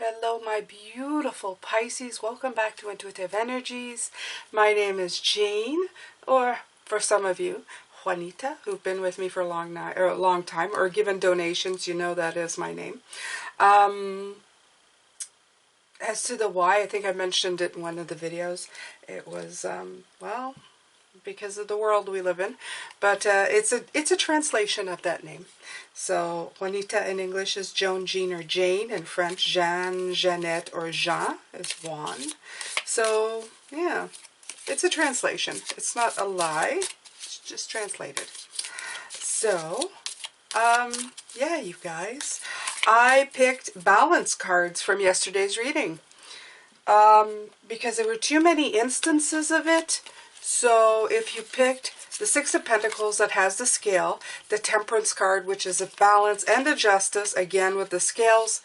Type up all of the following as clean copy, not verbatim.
Hello, my beautiful Pisces. Welcome back to Intuitive Energies. My name is Jane, or for some of you, Juanita, who've been with me for a long time, or given donations. You know that is my name. As to the why, I think I mentioned it in one of the videos. It was, well, because of the world we live in, but it's a translation of that name. So Juanita in English is Joan, Jean, or Jane. In French, Jeanne, Jeannette, or Jean is Juan. So yeah, it's a translation. It's not a lie. It's just translated. So yeah, you guys, I picked balance cards from yesterday's reading because there were too many instances of it. So if you picked the Six of Pentacles that has the scale, the Temperance card, which is a balance, and a Justice, again with the scales,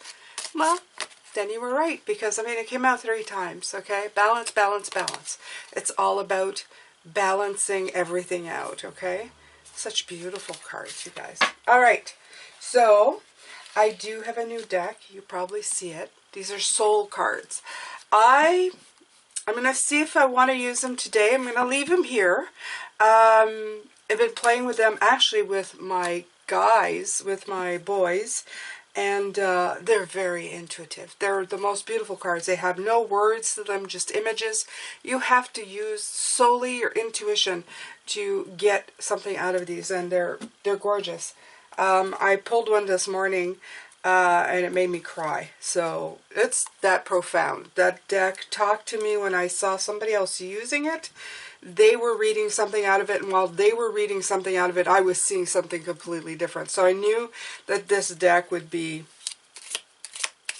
well, then you were right, because, I mean, it came out 3 times, okay? Balance, balance, balance. It's all about balancing everything out, okay? Such beautiful cards, you guys. All right, so I do have a new deck. You probably see it. These are soul cards. I'm going to see if I want to use them today. I'm going to leave them here. I've been playing with them actually with my guys, with my boys, and they're very intuitive. They're the most beautiful cards. They have no words to them, just images. You have to use solely your intuition to get something out of these, and they're gorgeous. I pulled one this morning, and it made me cry. So it's that profound. That deck talked to me when I saw somebody else using it. They were reading something out of it, and while they were reading something out of it, I was seeing something completely different. So I knew that this deck would be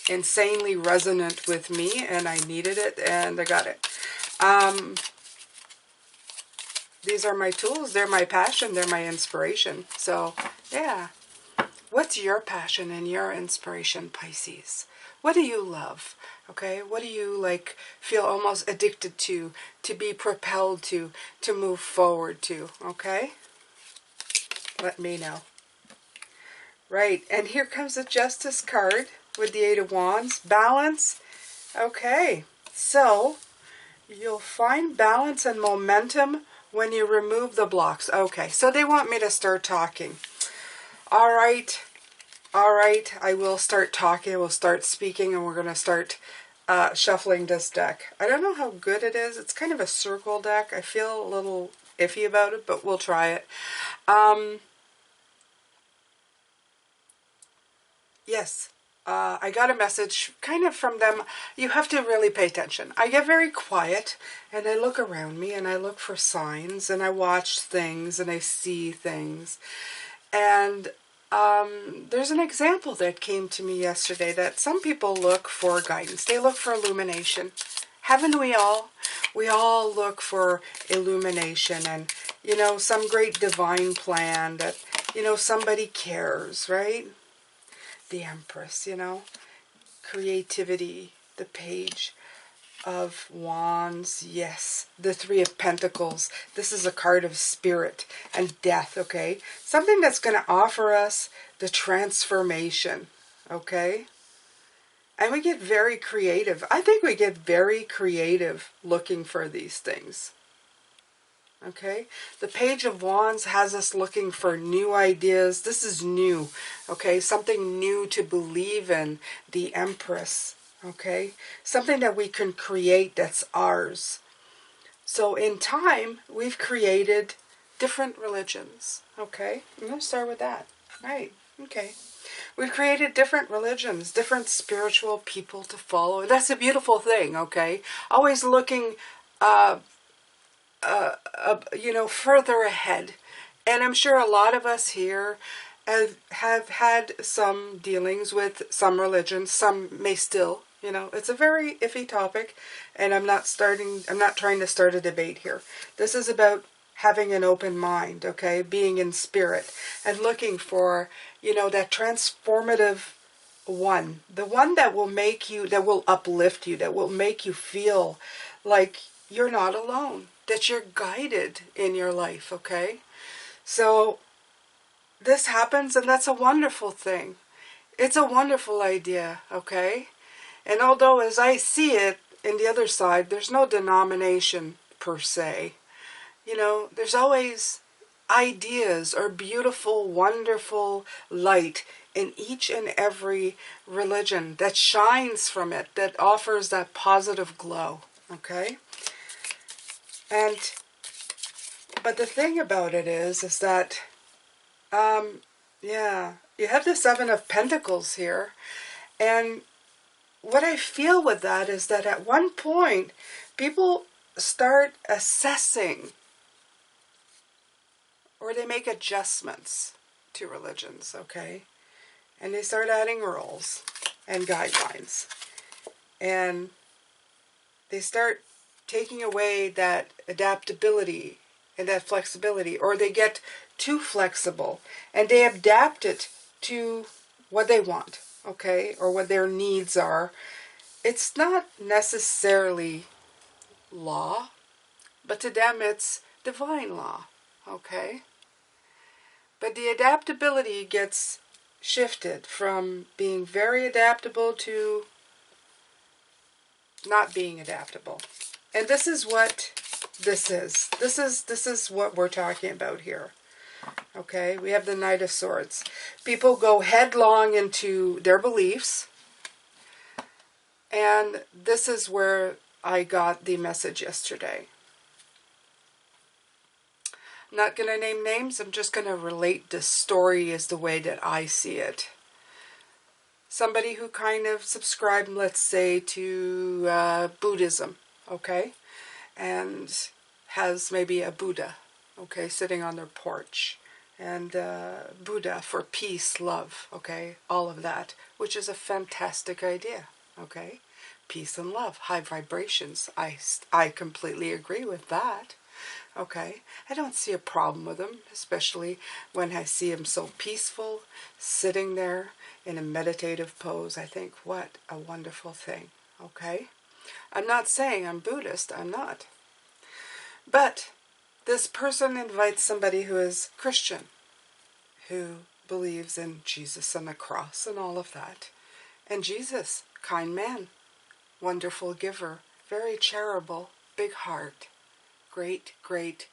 insanely resonant with me, and I needed it, and I got it. These are my tools. They're my passion. They're my inspiration. So, yeah. What's your passion and your inspiration, Pisces? What do you love? Okay, what do you like feel almost addicted to be propelled to move forward to? Okay, let me know. Right, and here comes the Justice card with the 8 of Wands. Balance. Okay, so you'll find balance and momentum when you remove the blocks. Okay, so they want me to start talking. All right, I will start talking, I will start speaking, and we're going to start shuffling this deck. I don't know how good it is. It's kind of a circle deck. I feel a little iffy about it, but we'll try it. Yes, I got a message kind of from them. You have to really pay attention. I get very quiet, and I look around me, and I look for signs, and I watch things, and I see things. And there's an example that came to me yesterday that some people look for guidance. They look for illumination. Haven't we all? We all look for illumination and, you know, some great divine plan that, you know, somebody cares, right? The Empress, you know, creativity, the Page of Wands, yes, the 3 of Pentacles. This is a card of spirit and death, okay? Something that's going to offer us the transformation, okay? And we get very creative. I think we get very creative looking for these things, okay? The Page of Wands has us looking for new ideas. This is new, okay? Something new to believe in. The Empress. Okay, something that we can create that's ours. So in time, we've created different religions. Okay, I'm going to start with that. Right, okay. We've created different religions, different spiritual people to follow. And that's a beautiful thing, okay? Always looking, you know, further ahead. And I'm sure a lot of us here have had some dealings with some religions. Some may still. You know, it's a very iffy topic, and I'm not trying to start a debate here. This is about having an open mind, okay? Being in spirit and looking for, you know, that transformative one. The one that will make you, that will uplift you, that will make you feel like you're not alone, that you're guided in your life, okay? So this happens, and that's a wonderful thing. It's a wonderful idea, okay? And although as I see it in the other side, there's no denomination per se. You know, there's always ideas or beautiful, wonderful light in each and every religion that shines from it, that offers that positive glow, okay? But the thing about it is that, yeah, you have the Seven of Pentacles here, and what I feel with that is that at one point, people start assessing, or they make adjustments to religions, okay? And they start adding rules and guidelines. And they start taking away that adaptability and that flexibility, or they get too flexible and they adapt it to what they want, okay, or what their needs are. It's not necessarily law, but to them it's divine law, okay? But the adaptability gets shifted from being very adaptable to not being adaptable. And this is what this is. This is what we're talking about here. Okay, we have the Knight of Swords. People go headlong into their beliefs. And this is where I got the message yesterday. I'm not going to name names. I'm just going to relate the story as the way that I see it. Somebody who kind of subscribed, let's say, to Buddhism, okay? And has maybe a Buddha, okay, sitting on their porch. And Buddha for peace, love, okay? All of that, which is a fantastic idea, okay? Peace and love, high vibrations. I completely agree with that. Okay, I don't see a problem with him, especially when I see him so peaceful, sitting there in a meditative pose. I think, what a wonderful thing, okay? I'm not saying I'm Buddhist, I'm not. But this person invites somebody who is Christian, who believes in Jesus and the cross and all of that. And Jesus, kind man, wonderful giver, very charitable, big heart. Great, great.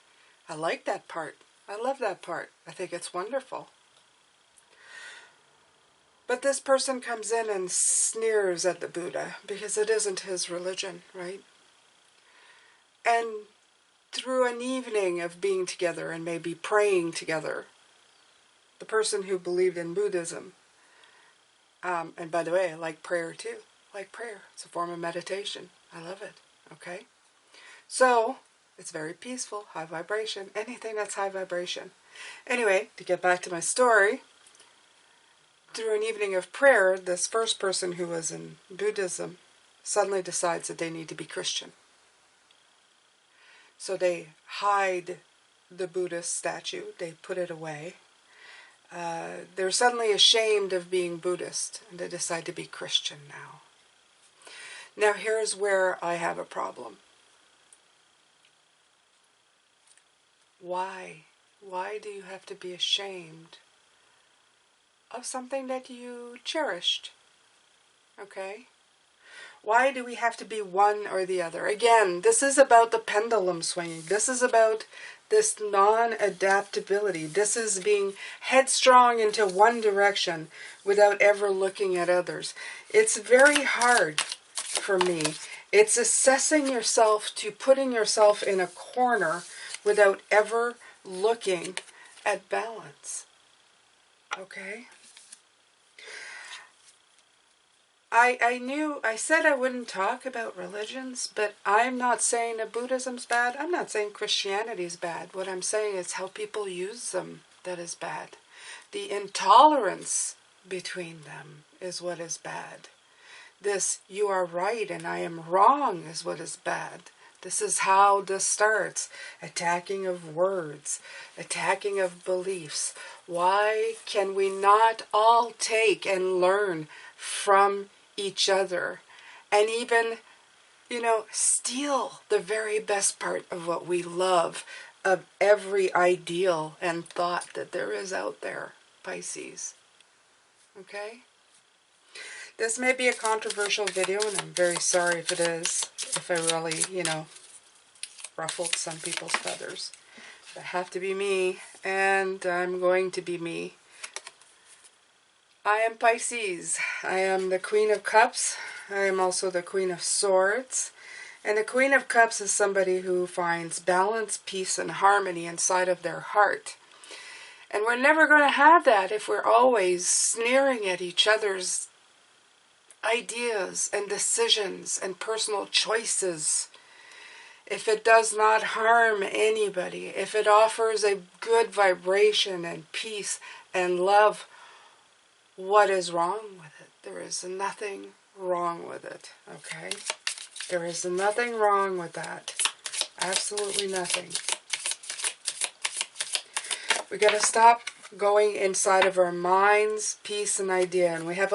I like that part. I love that part. I think it's wonderful. But this person comes in and sneers at the Buddha because it isn't his religion, right? And through an evening of being together and maybe praying together, the person who believed in Buddhism, and by the way, I like prayer too. I like prayer. It's a form of meditation. I love it, okay? So, it's very peaceful, high vibration, anything that's high vibration. Anyway, to get back to my story, through an evening of prayer, this first person who was in Buddhism suddenly decides that they need to be Christian. So they hide the Buddhist statue, they put it away. They're suddenly ashamed of being Buddhist, and they decide to be Christian now. Now here's where I have a problem. Why? Why do you have to be ashamed of something that you cherished? Okay? Why do we have to be one or the other? Again, this is about the pendulum swinging. This is about this non-adaptability. This is being headstrong into one direction without ever looking at others. It's very hard for me. It's assessing yourself to putting yourself in a corner without ever looking at balance. Okay? I said I wouldn't talk about religions, but I'm not saying that Buddhism's bad. I'm not saying Christianity's bad. What I'm saying is how people use them that is bad. The intolerance between them is what is bad. This, you are right and I am wrong, is what is bad. This is how this starts. Attacking of words, attacking of beliefs. Why can we not all take and learn from each other and even, steal the very best part of what we love, of every ideal and thought that there is out there, Pisces? Okay? This may be a controversial video, and I'm very sorry if it is, if I really, ruffled some people's feathers. I have to be me, and I'm going to be me. I am Pisces. I am the Queen of Cups. I am also the Queen of Swords. And the Queen of Cups is somebody who finds balance, peace, and harmony inside of their heart. And we're never going to have that if we're always sneering at each other's ideas and decisions and personal choices. If it does not harm anybody, if it offers a good vibration and peace and love, what is wrong with it? There is nothing wrong with it, okay? There is nothing wrong with that. Absolutely nothing. We got to stop going inside of our minds, peace and idea, and we have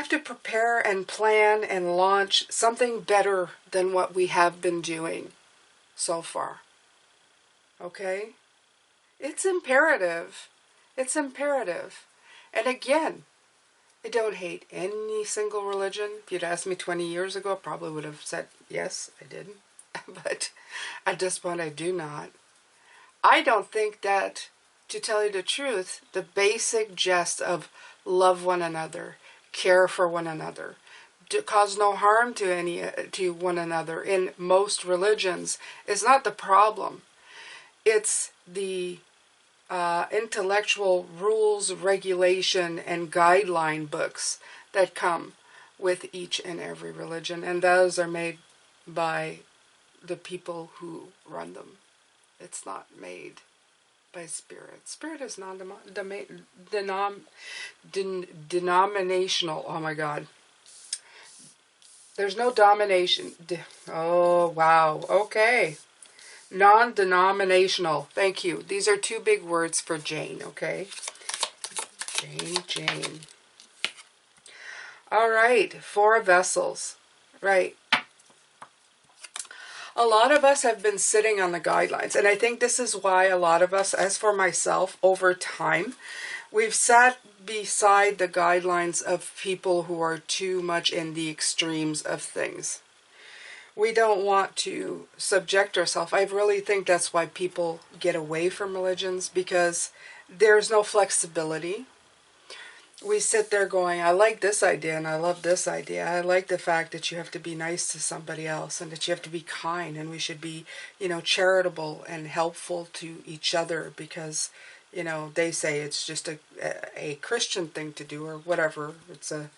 to prepare and plan and launch something better than what we have been doing so far. Okay? It's imperative. It's imperative. And again, I don't hate any single religion. If you'd asked me 20 years ago, I probably would have said, yes, I did. But at this point, I do not. I don't think that, to tell you the truth, the basic gist of love one another, care for one another, cause no harm to one another in most religions is not the problem. It's the intellectual rules, regulation, and guideline books that come with each and every religion, and those are made by the people who run them. It's not made by Spirit. Spirit is denominational. Oh my God. There's no domination. Oh, wow. Okay. Non-denominational. Thank you. These are two big words for Jane, okay? Jane. All right. 4 vessels. Right. A lot of us have been sitting on the guidelines, and I think this is why a lot of us, as for myself, over time, we've sat beside the guidelines of people who are too much in the extremes of things. We don't want to subject ourselves. I really think that's why people get away from religions, because there's no flexibility. We sit there going, I like this idea and I love this idea. I like the fact that you have to be nice to somebody else and that you have to be kind, and we should be, charitable and helpful to each other because, they say it's just a Christian thing to do, or whatever. It's a,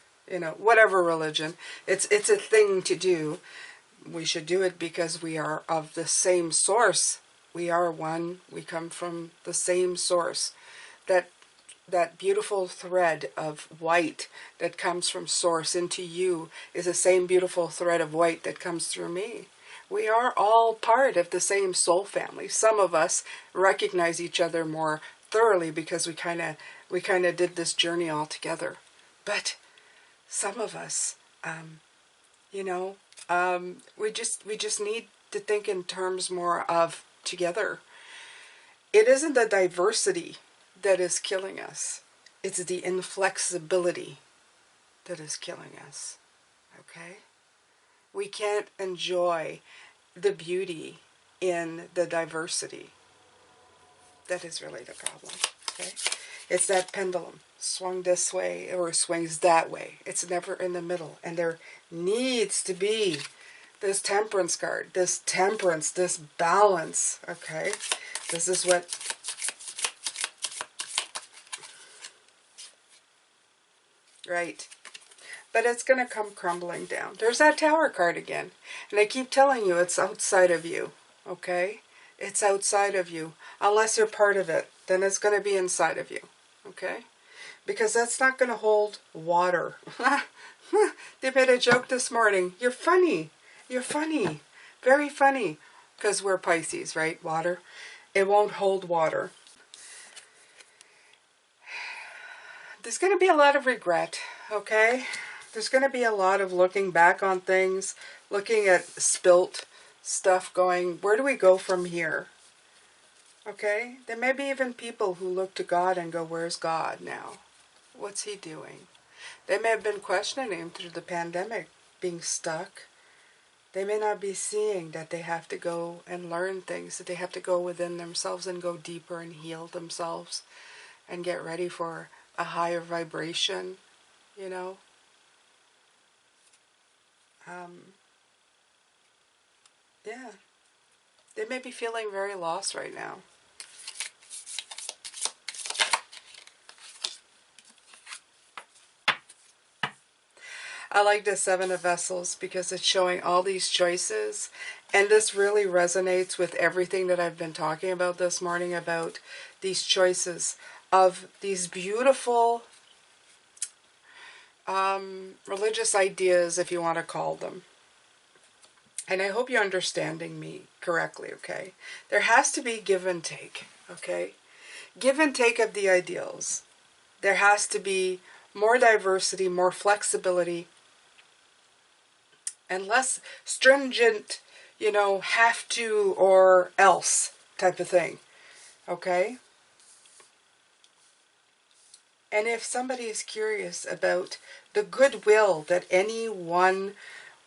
whatever religion. It's a thing to do. We should do it because we are of the same source. We are one. We come from the same source. That beautiful thread of white that comes from source into you is the same beautiful thread of white that comes through me. We are all part of the same soul family. Some of us recognize each other more thoroughly because we kind of did this journey all together. But some of us, we just need to think in terms more of together. It isn't the diversity that is killing us. It's the inflexibility that is killing us. Okay? We can't enjoy the beauty in the diversity. That is really the problem. Okay? It's that pendulum. Swung this way or swings that way. It's never in the middle. And there needs to be this temperance card, this temperance, this balance. Okay? This is what... Right. But it's going to come crumbling down. There's that Tower card again. And I keep telling you, it's outside of you. Okay? It's outside of you. Unless you're part of it, then it's going to be inside of you. Okay? Because that's not going to hold water. They made a joke this morning. You're funny. You're funny. Very funny. Because we're Pisces, right? Water. It won't hold water. There's going to be a lot of regret, okay? There's going to be a lot of looking back on things, looking at spilt stuff going, where do we go from here? Okay? There may be even people who look to God and go, where's God now? What's he doing? They may have been questioning him through the pandemic, being stuck. They may not be seeing that they have to go and learn things, that they have to go within themselves and go deeper and heal themselves and get ready for a higher vibration, you know. Yeah, they may be feeling very lost right now. I like the Seven of Vessels because it's showing all these choices, and this really resonates with everything that I've been talking about this morning about these choices of these beautiful religious ideas, if you want to call them. And I hope you're understanding me correctly, okay? There has to be give and take, okay? Give and take of the ideals. There has to be more diversity, more flexibility, and less stringent, you know, have to or else type of thing, okay? And if somebody is curious about the goodwill that any one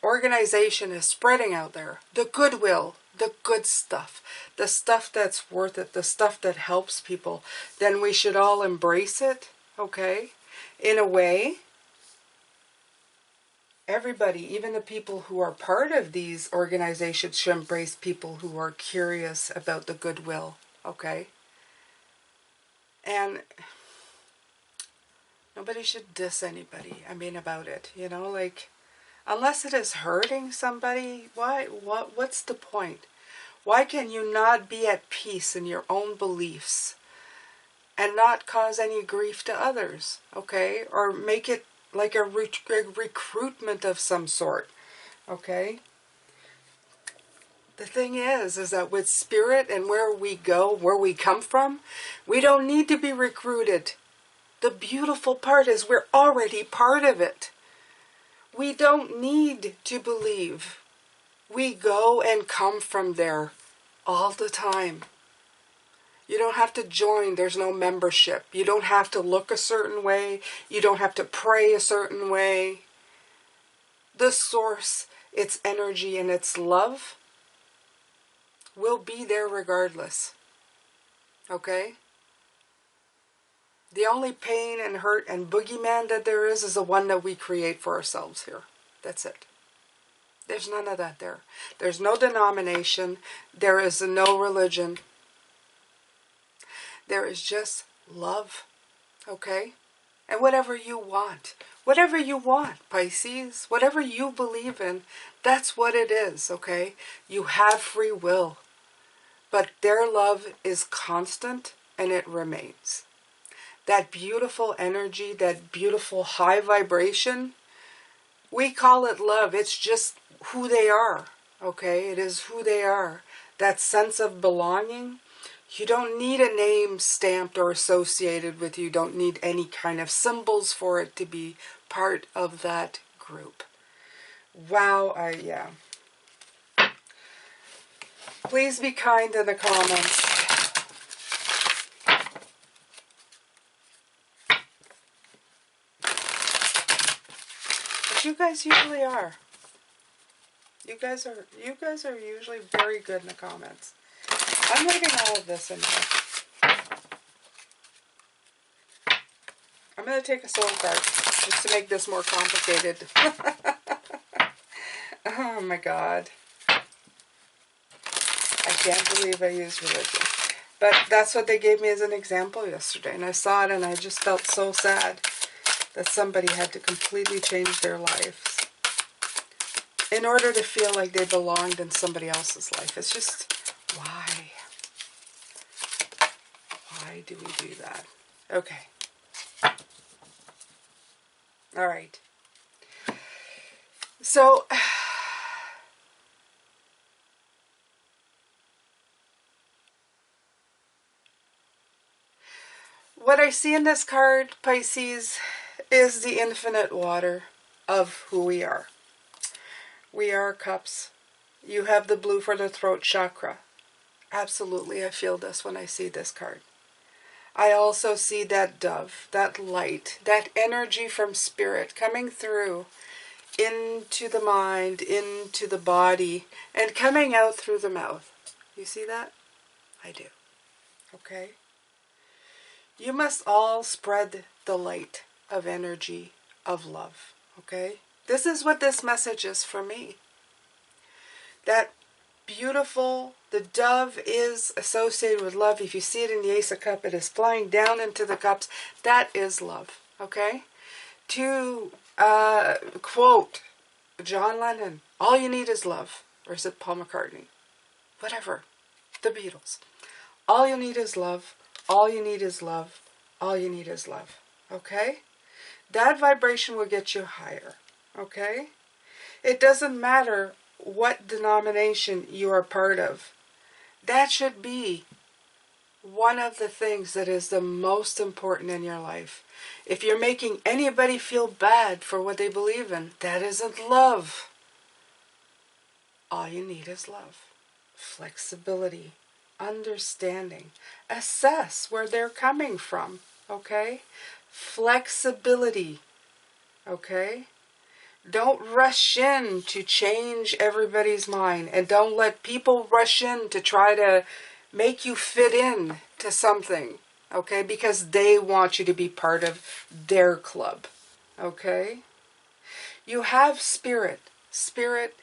organization is spreading out there, the goodwill, the good stuff, the stuff that's worth it, the stuff that helps people, then we should all embrace it, okay? In a way, everybody, even the people who are part of these organizations, should embrace people who are curious about the goodwill, okay? And nobody should diss anybody, about it, you know, like, unless it is hurting somebody, what's the point? Why can you not be at peace in your own beliefs and not cause any grief to others, okay? Or make it like a recruitment of some sort, okay? The thing is that with spirit and where we go, where we come from, we don't need to be recruited. The beautiful part is we're already part of it. We don't need to believe. We go and come from there all the time. You don't have to join. There's no membership. You don't have to look a certain way. You don't have to pray a certain way. The source, its energy, and its love will be there regardless. Okay? The only pain and hurt and boogeyman that there is the one that we create for ourselves here. That's it. There's none of that there. There's no denomination. There is no religion. There is just love. Okay? And whatever you want, Pisces, whatever you believe in, that's what it is, okay? You have free will, but their love is constant and it remains. That beautiful energy, that beautiful high vibration, we call it love. It's just who they are, okay? It is who they are. That sense of belonging. You don't need a name stamped or associated with you. You don't need any kind of symbols for it to be part of that group. Wow, yeah. Please be kind in the comments. But you guys usually are. You guys are usually very good in the comments. I'm reading all of this in here. I'm going to take a soul card just to make this more complicated. Oh my God. I can't believe I used religion. But that's what they gave me as an example yesterday. And I saw it and I just felt so sad that somebody had to completely change their lives in order to feel like they belonged in somebody else's life. It's just, why? Why do we do that? Okay. All right. So, what I see in this card, Pisces, is the infinite water of who we are. We are cups. You have the blue for the throat chakra. Absolutely, I feel this when I see this card. I also see that dove, that light, that energy from spirit coming through into the mind, into the body, and coming out through the mouth. You see that? I do. Okay? You must all spread the light of energy, of love. Okay? This is what this message is for me. That beautiful, the dove is associated with love. If you see it in the Ace of Cups, it is flying down into the cups. That is love. Okay? To quote John Lennon, all you need is love. Or is it Paul McCartney? Whatever. The Beatles. All you need is love. All you need is love. All you need is love. Okay? That vibration will get you higher. Okay? It doesn't matter what denomination you are part of. That should be one of the things that is the most important in your life. If you're making anybody feel bad for what they believe in, that isn't love. All you need is love. Flexibility. Understanding. Assess where they're coming from. Okay? Flexibility. Okay? Don't rush in to change everybody's mind. And don't let people rush in to try to make you fit in to something. Okay? Because they want you to be part of their club. Okay? You have spirit. Spirit,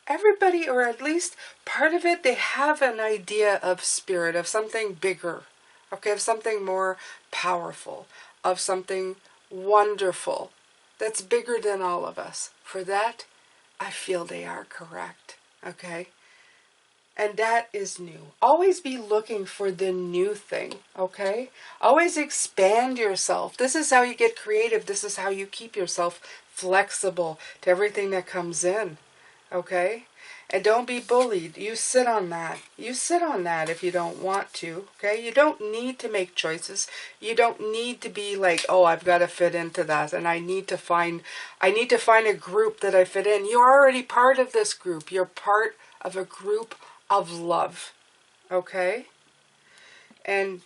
everybody, or at least part of it, they have an idea of spirit, of something bigger. Okay? Of something more powerful. Of something wonderful. That's bigger than all of us. For that, I feel they are correct. Okay? And that is new. Always be looking for the new thing. Okay? Always expand yourself. This is how you get creative. This is how you keep yourself flexible to everything that comes in. Okay? And don't be bullied. You sit on that. You sit on that if you don't want to. Okay? You don't need to make choices. You don't need to be like, oh, I've got to fit into that, and I need to find a group that I fit in. You're already part of this group. You're part of a group of love. Okay? And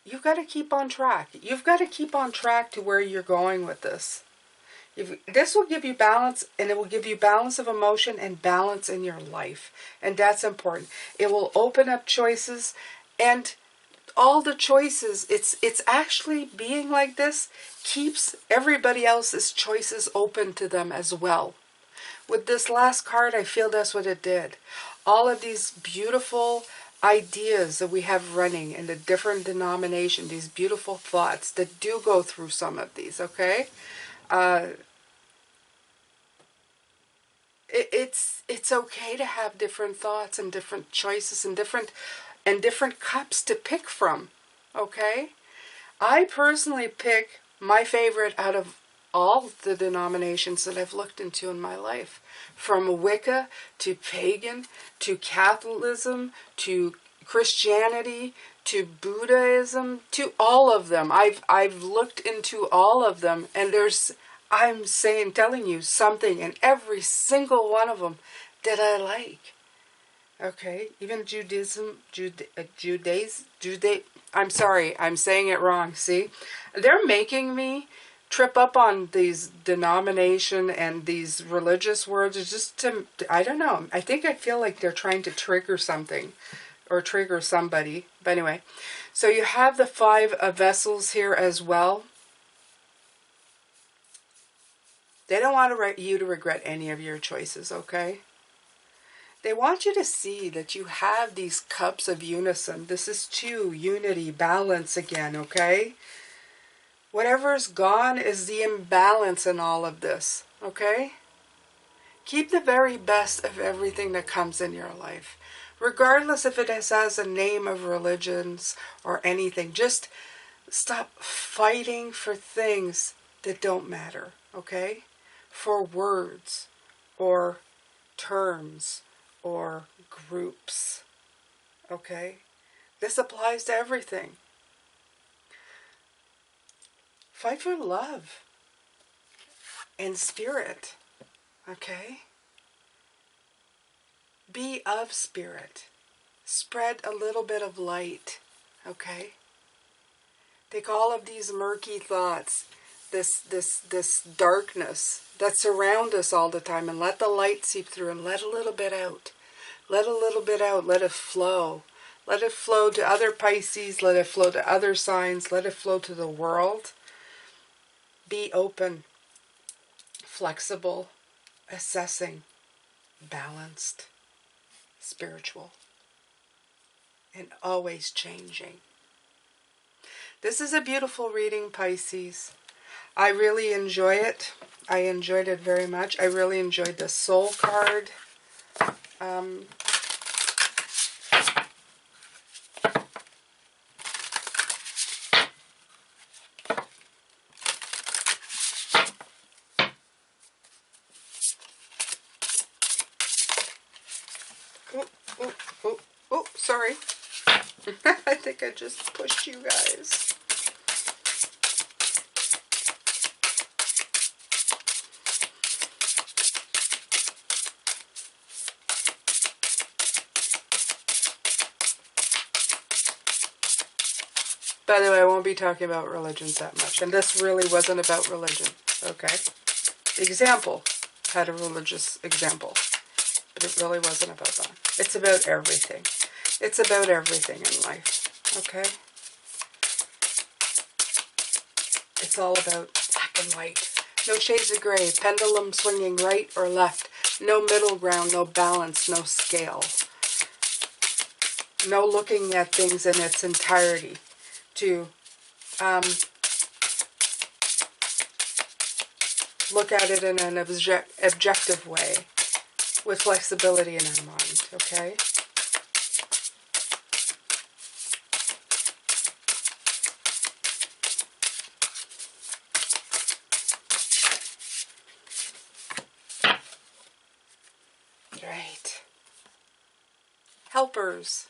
you've got to keep on track. You've got to keep on track to where you're going with this. This will give you balance, and it will give you balance of emotion and balance in your life. And that's important. It will open up choices, and all the choices, it's actually being like this keeps everybody else's choices open to them as well. With this last card, I feel that's what it did. All of these beautiful ideas that we have running in the different denominations, these beautiful thoughts that do go through some of these, okay? It's okay to have different thoughts and different choices and different cups to pick from. Okay? I personally pick my favorite out of all the denominations that I've looked into in my life. From Wicca to pagan to Catholicism to Christianity to Buddhism to all of them. I've looked into all of them, and I'm telling you something in every single one of them that I like. Okay, even I'm sorry, I'm saying it wrong, see? They're making me trip up on these denomination and these religious words. It's just I don't know. I think I feel like they're trying to trigger something or trigger somebody. But anyway, so you have the 5 vessels here as well. They don't want you to regret any of your choices, okay? They want you to see that you have these cups of unison. This is 2, unity, balance again, okay? Whatever's gone is the imbalance in all of this, okay? Keep the very best of everything that comes in your life. Regardless if it has a name of religions or anything. Just stop fighting for things that don't matter, okay? For words or terms or groups, okay? This applies to everything. Fight for love and spirit, okay? Be of spirit. Spread a little bit of light, okay? Take all of these murky thoughts, this darkness that surround us all the time, and let the light seep through and let a little bit out. Let a little bit out. Let it flow. Let it flow to other Pisces. Let it flow to other signs. Let it flow to the world. Be open, flexible, assessing, balanced, spiritual, and always changing. This is a beautiful reading, Pisces. I really enjoy it. I enjoyed it very much. I really enjoyed the soul card. Oh, sorry. I think I just pushed you guys. By the way, I won't be talking about religions that much. And this really wasn't about religion, okay? The example had a religious example, but it really wasn't about that. It's about everything. It's about everything in life, okay? It's all about black and white. No shades of gray, pendulum swinging right or left. No middle ground, no balance, no scale. No looking at things in its entirety to look at it in an objective way with flexibility in our mind, okay? Right. Helpers.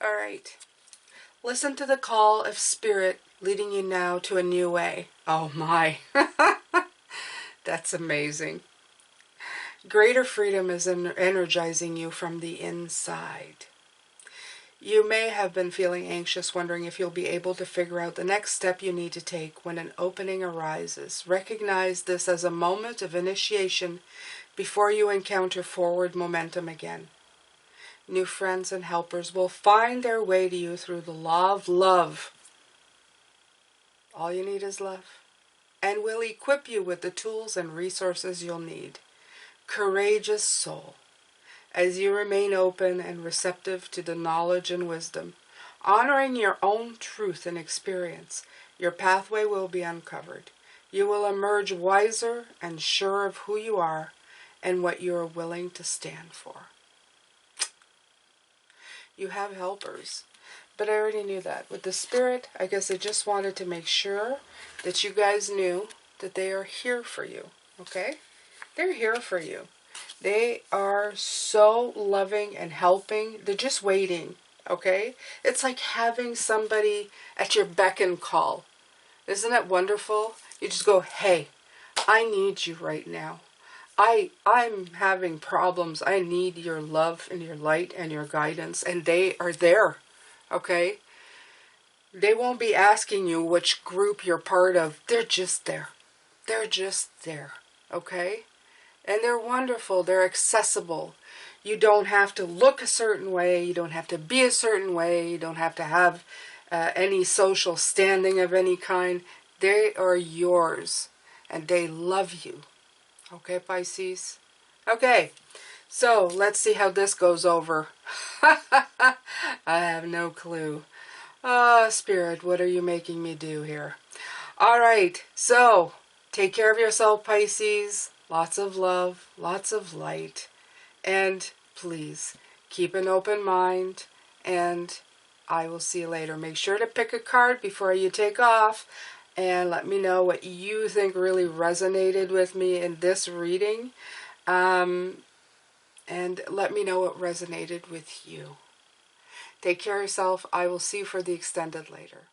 All right. Listen to the call of spirit leading you now to a new way. Oh my. That's amazing. Greater freedom is energizing you from the inside. You may have been feeling anxious, wondering if you'll be able to figure out the next step you need to take when an opening arises. Recognize this as a moment of initiation before you encounter forward momentum again. New friends and helpers will find their way to you through the law of love. All you need is love. And will equip you with the tools and resources you'll need. Courageous soul, as you remain open and receptive to the knowledge and wisdom, honoring your own truth and experience, your pathway will be uncovered. You will emerge wiser and sure of who you are and what you are willing to stand for. You have helpers, but I already knew that. With the spirit, I guess I just wanted to make sure that you guys knew that they are here for you, okay? They're here for you. They are so loving and helping. They're just waiting, okay? It's like having somebody at your beck and call. Isn't it wonderful? You just go, hey, I need you right now. I'm having problems. I need your love and your light and your guidance. And they are there, okay? They won't be asking you which group you're part of. They're just there. They're just there, okay? And they're wonderful. They're accessible. You don't have to look a certain way. You don't have to be a certain way. You don't have to have any social standing of any kind. They are yours. And they love you. Okay, Pisces? Okay, so let's see how this goes over. I have no clue. Spirit, what are you making me do here? All right, so take care of yourself, Pisces. Lots of love, lots of light. And please, keep an open mind. And I will see you later. Make sure to pick a card before you take off. And let me know what you think really resonated with me in this reading. And let me know what resonated with you. Take care of yourself. I will see you for the extended later.